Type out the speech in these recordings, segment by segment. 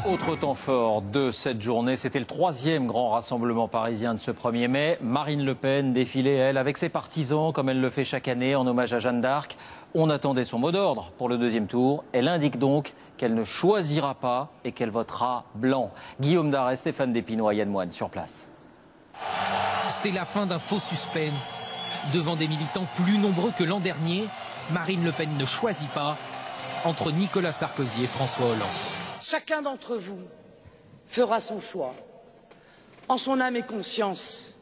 Autre temps fort de cette journée, c'était le 3e grand rassemblement parisien de ce 1er mai. Marine Le Pen défilait, elle, avec ses partisans, comme elle le fait chaque année, en hommage à Jeanne d'Arc. On attendait son mot d'ordre pour le 2e tour. Elle indique donc qu'elle ne choisira pas et qu'elle votera blanc. Guillaume Darès, Stéphane Despinois, Yann Moine sur place. C'est la fin d'un faux suspense. Devant des militants plus nombreux que l'an dernier, Marine Le Pen ne choisit pas entre Nicolas Sarkozy et François Hollande. Chacun d'entre vous fera son choix, en son âme et conscience,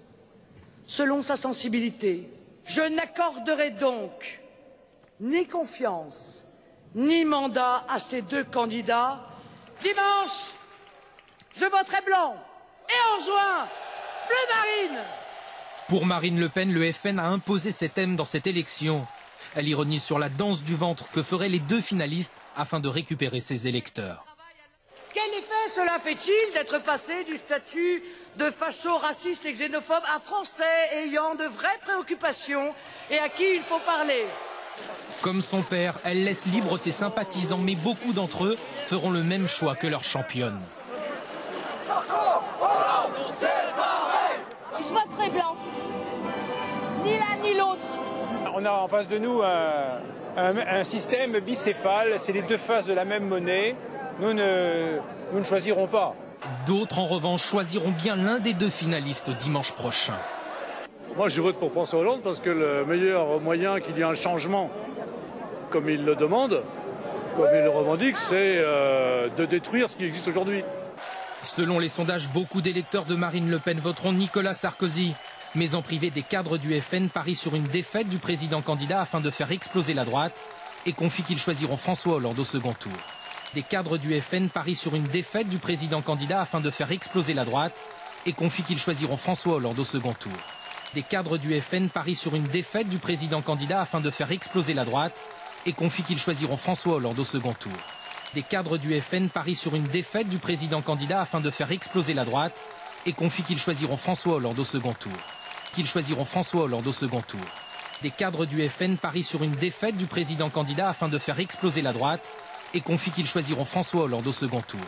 selon sa sensibilité. Je n'accorderai donc ni confiance, ni mandat à ces deux candidats. Dimanche, je voterai blanc et en juin, bleu marine. Pour Marine Le Pen, le FN a imposé ses thèmes dans cette élection. Elle ironise sur la danse du ventre que feraient les deux finalistes afin de récupérer ses électeurs. Quel effet cela fait-il d'être passé du statut de facho, raciste et xénophobe à Français ayant de vraies préoccupations et à qui il faut parler? Comme son père, elle laisse libre ses sympathisants, mais beaucoup d'entre eux feront le même choix que leur championne. Je voterai blanc. Ni l'un ni l'autre. On a en face de nous un système bicéphale, c'est les deux faces de la même monnaie. Nous ne choisirons pas. D'autres, en revanche, choisiront bien l'un des deux finalistes dimanche prochain. Moi, je vote pour François Hollande parce que le meilleur moyen qu'il y ait un changement, comme il le demande, comme il le revendique, c'est de détruire ce qui existe aujourd'hui. Selon les sondages, beaucoup d'électeurs de Marine Le Pen voteront Nicolas Sarkozy. Mais en privé, des cadres du FN parient sur une défaite du président candidat afin de faire exploser la droite et confient qu'ils choisiront François Hollande au second tour. Des cadres du FN parient sur une défaite du président candidat afin de faire exploser la droite et confient qu'ils choisiront François Hollande au second tour. Des cadres du FN parient sur une défaite du président candidat afin de faire exploser la droite et confient qu'ils choisiront François Hollande au second tour. Des cadres du FN parient sur une défaite du président candidat afin de faire exploser la droite et confient qu'ils choisiront François Hollande au second tour. Qu'ils choisiront François Hollande au second tour. Des cadres du FN parient sur une défaite du président candidat afin de faire exploser la droite et confient qu'ils choisiront François Hollande au second tour.